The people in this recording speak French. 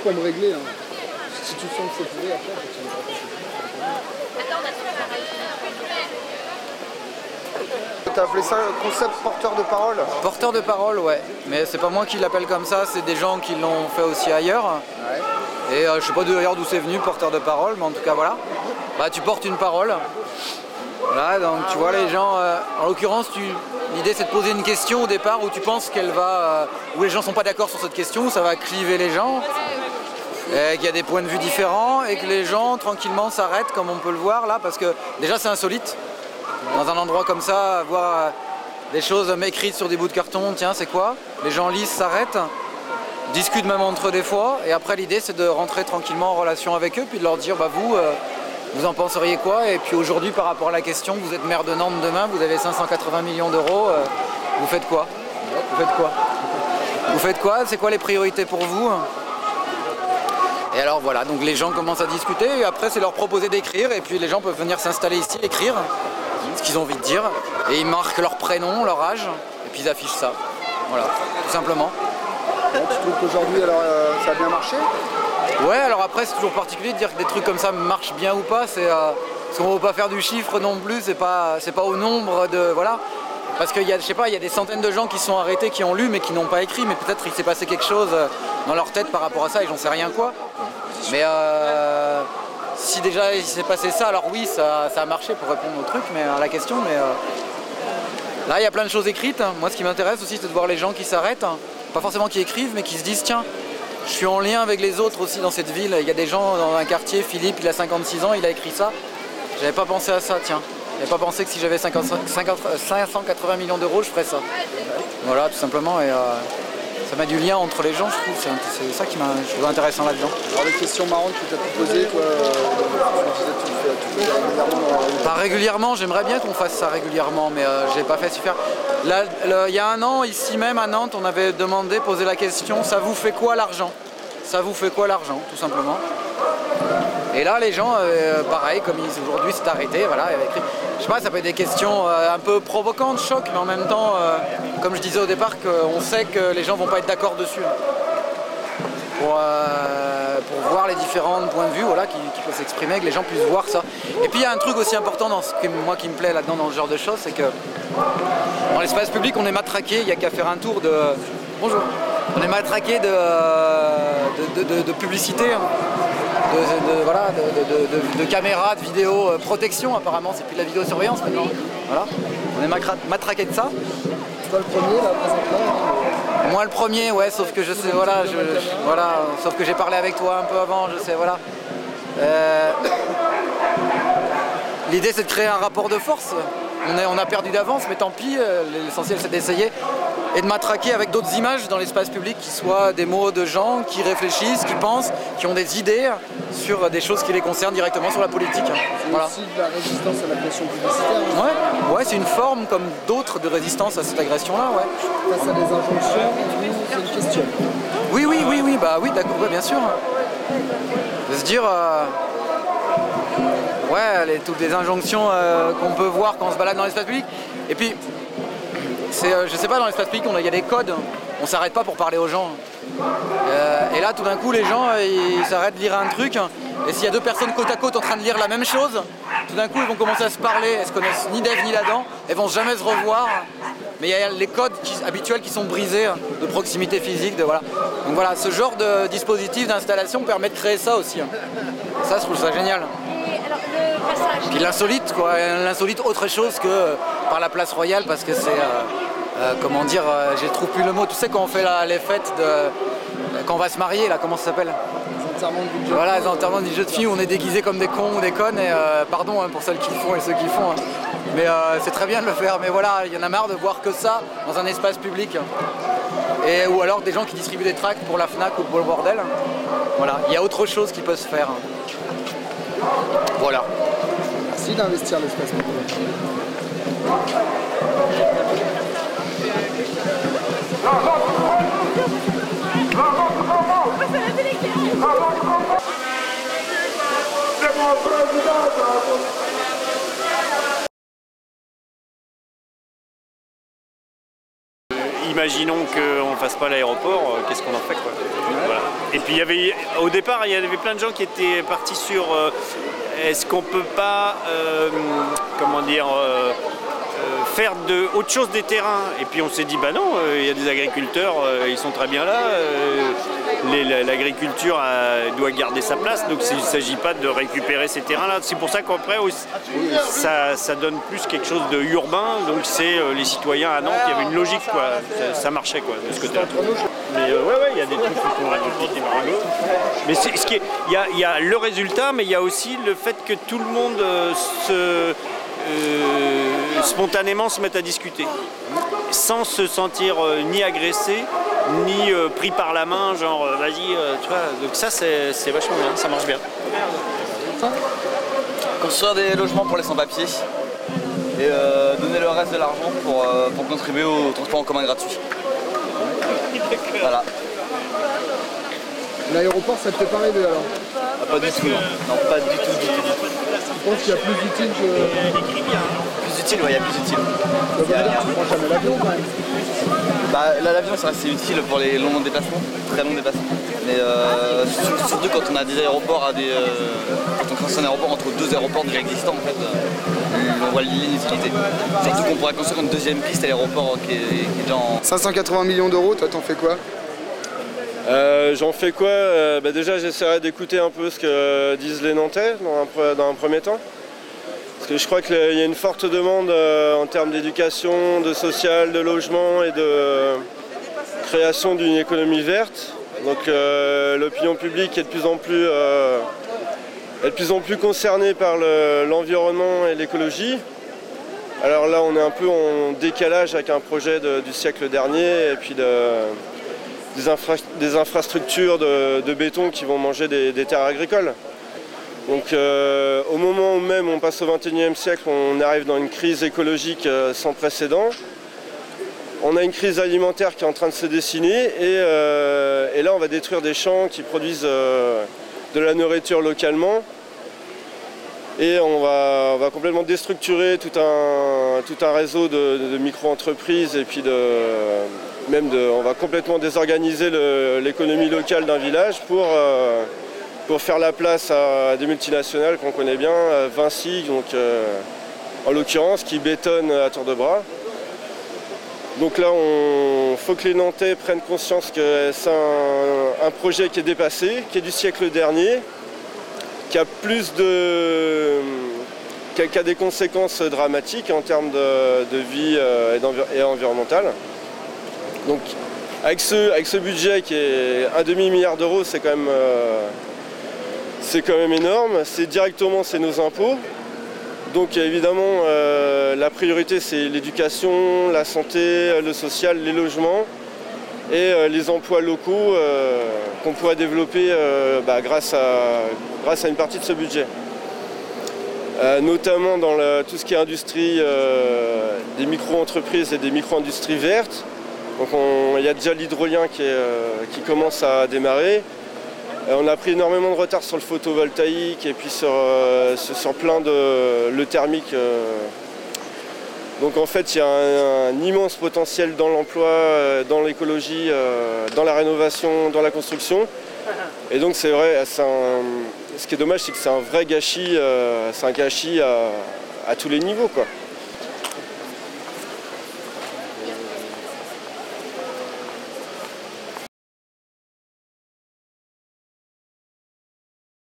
pour me régler. Hein. Si tu sens que c'est pourri, après, tu ne pas. T'as appelé ça concept porteur de parole? Porteur de parole, ouais. Mais c'est pas moi qui l'appelle comme ça, c'est des gens qui l'ont fait aussi ailleurs. Ouais. Et je sais pas d'ailleurs d'où c'est venu, porteur de parole, mais en tout cas voilà. Bah tu portes une parole. Voilà, donc tu vois les gens, en l'occurrence, l'idée c'est de poser une question au départ où tu penses qu'elle va, où les gens sont pas d'accord sur cette question, ça va cliver les gens, qu'il y a des points de vue différents et que les gens tranquillement s'arrêtent comme on peut le voir là, parce que déjà c'est insolite, dans un endroit comme ça, voir des choses écrites sur des bouts de carton, tiens c'est quoi? Les gens lisent, s'arrêtent, discutent même entre eux des fois, et après l'idée c'est de rentrer tranquillement en relation avec eux, puis de leur dire bah vous en penseriez quoi? Et puis aujourd'hui, par rapport à la question, vous êtes maire de Nantes demain, vous avez 580 millions d'euros, vous faites quoi? Vous faites quoi? Vous faites quoi? C'est quoi les priorités pour vous? Et alors voilà, donc les gens commencent à discuter, et après c'est leur proposer d'écrire, et puis les gens peuvent venir s'installer ici, écrire ce qu'ils ont envie de dire, et ils marquent leur prénom, leur âge, et puis ils affichent ça. Voilà, tout simplement. Ouais, tu trouves qu'aujourd'hui, alors, ça a bien marché? Ouais, alors après c'est toujours particulier de dire que des trucs comme ça marchent bien ou pas, c'est parce qu'on ne veut pas faire du chiffre non plus, c'est pas au nombre de... Voilà. Parce qu'il y a, je sais pas, il y a des centaines de gens qui sont arrêtés, qui ont lu mais qui n'ont pas écrit, mais peut-être qu'il s'est passé quelque chose dans leur tête par rapport à ça et j'en sais rien quoi. Mais si déjà il s'est passé ça, alors oui, ça a marché pour répondre au truc, mais à la question, mais là il y a plein de choses écrites. Moi ce qui m'intéresse aussi c'est de voir les gens qui s'arrêtent, pas forcément qui écrivent, mais qui se disent tiens, je suis en lien avec les autres aussi dans cette ville. Il y a des gens dans un quartier, Philippe, il a 56 ans, il a écrit ça. J'avais pas pensé à ça, tiens. J'avais pas pensé que si j'avais 580 millions d'euros, je ferais ça. Voilà, tout simplement. Et ça met du lien entre les gens, je trouve. C'est ça qui m'a trouvé intéressant là-dedans. Alors les questions marrantes que tu as pu poser, quoi, tu fais régulièrement Pas régulièrement, j'aimerais bien qu'on fasse ça régulièrement, mais je n'ai pas fait suffire. Là, il y a un an, ici même à Nantes, on avait demandé, posé la question, ça vous fait quoi l'argent? Ça vous fait quoi l'argent, tout simplement? Et là, les gens, pareil, comme aujourd'hui c'est arrêté, voilà, écrit. Je sais pas, ça peut être des questions un peu provocantes, choc, mais en même temps, comme je disais au départ, qu'on sait que les gens vont pas être d'accord dessus. Pour voir les différents points de vue voilà, qui peuvent s'exprimer, que les gens puissent voir ça. Et puis il y a un truc aussi important dans ce que moi qui me plaît là-dedans dans ce genre de choses, c'est que dans l'espace public on est matraqué, il n'y a qu'à faire un tour de... Bonjour. On est matraqué de publicité, voilà, de caméras, de vidéos, protection apparemment, c'est plus de la vidéosurveillance maintenant. Voilà. On est matraqué de ça. C'est pas le premier là, présentement? Moi le premier, ouais, sauf que je sais, voilà, voilà, sauf que j'ai parlé avec toi un peu avant, je sais, voilà. L'idée c'est de créer un rapport de force. On a perdu d'avance, mais tant pis, l'essentiel c'est d'essayer et de matraquer avec d'autres images dans l'espace public qui soient des mots de gens qui réfléchissent, qui pensent, qui ont des idées sur des choses qui les concernent directement sur la politique. C'est voilà. aussi de la résistance à l'agression publicitaire. Ouais, ouais, c'est une forme comme d'autres de résistance à cette agression-là, ouais. Face à des injonctions, c'est une question. Oui, bah oui, d'accord, ouais, bien sûr. De se dire, ouais, toutes les injonctions qu'on peut voir quand on se balade dans l'espace public. Et puis, je sais pas, dans l'espace public, il y a des codes, on s'arrête pas pour parler aux gens. Et là, tout d'un coup, les gens, ils s'arrêtent de lire un truc, et s'il y a deux personnes côte à côte en train de lire la même chose, tout d'un coup, ils vont commencer à se parler, elles se connaissent ni d'Ève ni d'Adam, elles vont jamais se revoir, mais il y a les codes habituels qui sont brisés, de proximité physique, voilà. Donc voilà, ce genre de dispositif d'installation permet de créer ça aussi. Ça, je trouve ça génial. Alors, le passage... Puis l'insolite, quoi, l'insolite autre chose que par la place Royale, parce que c'est, comment dire, je trouve plus le mot, tu sais quand on fait les fêtes, quand on va se marier, là, comment ça s'appelle? Les enterrements de vie de jeune voilà, les enterrements de vie de jeune fille où on est déguisés comme des cons ou des connes, et pardon pour celles qui le font et ceux qui le font, hein. Mais c'est très bien de le faire, mais voilà, il y en a marre de voir que ça dans un espace public. Ou alors des gens qui distribuent des tracts pour la FNAC ou pour le bordel. Voilà, il y a autre chose qui peut se faire. Voilà. Merci d'investir l'espace public. imaginons qu'on ne fasse pas l'aéroport, qu'est-ce qu'on en fait quoi. Voilà. Et puis au départ, il y avait plein de gens qui étaient partis sur est-ce qu'on peut pas, faire autre chose des terrains. Et puis on s'est dit, bah non, il y a des agriculteurs, ils sont très bien là. L'agriculture doit garder sa place, donc il ne s'agit pas de récupérer ces terrains-là. C'est pour ça qu'après, ça donne plus quelque chose de urbain. Donc c'est les citoyens à Nantes, il y avait une logique, quoi. Ça marchait quoi, de ce côté-là. Mais il y a des trucs qui sont résultés. Mais il y a le résultat, mais il y a aussi le fait que tout le monde spontanément se mettent à discuter sans se sentir ni agressé ni pris par la main, genre vas-y, tu vois. Donc ça c'est vachement bien, ça marche bien. Construire des logements pour les sans-papiers et donner le reste de l'argent pour contribuer au transport en commun gratuit. Voilà. L'aéroport, ça te fait pas rêver alors? Ah, pas du tout, non, pas du tout. Je pense qu'il y a plus utile que... Plus utile, ouais, il y a plus utile. Ça veut dire que tu prends jamais l'avion quand même. Bah, l'avion, ça reste utile pour les longs déplacements, très longs déplacements. Mais surtout quand on a des aéroports quand on crée un aéroport entre deux aéroports déjà existants, en fait, on voit l'inutilité. Surtout qu'on pourrait construire une deuxième piste à l'aéroport qui est déjà en... 580 millions d'euros, toi t'en fais quoi? J'en fais quoi? Déjà j'essaierai d'écouter un peu ce que disent les Nantais dans un premier temps. Parce que je crois qu'il y a une forte demande en termes d'éducation, de social, de logement et de création d'une économie verte. Donc l'opinion publique est de plus en plus concernée par l'environnement et l'écologie. Alors là on est un peu en décalage avec un projet du siècle dernier et puis des infrastructures de béton qui vont manger des terres agricoles. Donc au moment où même on passe au XXIe siècle, on arrive dans une crise écologique sans précédent. On a une crise alimentaire qui est en train de se dessiner et là on va détruire des champs qui produisent de la nourriture localement. Et on va complètement déstructurer tout un réseau de micro-entreprises et puis on va complètement désorganiser l'économie locale d'un village pour faire la place à des multinationales qu'on connaît bien, Vinci, donc, en l'occurrence, qui bétonnent à tour de bras. Donc là, il faut que les Nantais prennent conscience que c'est un projet qui est dépassé, qui est du siècle dernier, qui a des conséquences dramatiques en termes de vie et environnementale. Donc avec ce budget qui est un demi-milliard d'euros, c'est quand même énorme. C'est nos impôts. Donc évidemment la priorité c'est l'éducation, la santé, le social, les logements et les emplois locaux qu'on pourrait développer grâce à une partie de ce budget. Notamment dans tout ce qui est industrie, des micro-entreprises et des micro-industries vertes. Donc il y a déjà l'hydrolien qui commence à démarrer. On a pris énormément de retard sur le photovoltaïque et puis sur plein le thermique. Donc en fait il y a un immense potentiel dans l'emploi, dans l'écologie, dans la rénovation, dans la construction. Et donc c'est vrai, ce qui est dommage c'est que c'est un vrai gâchis, c'est un gâchis à tous les niveaux, quoi.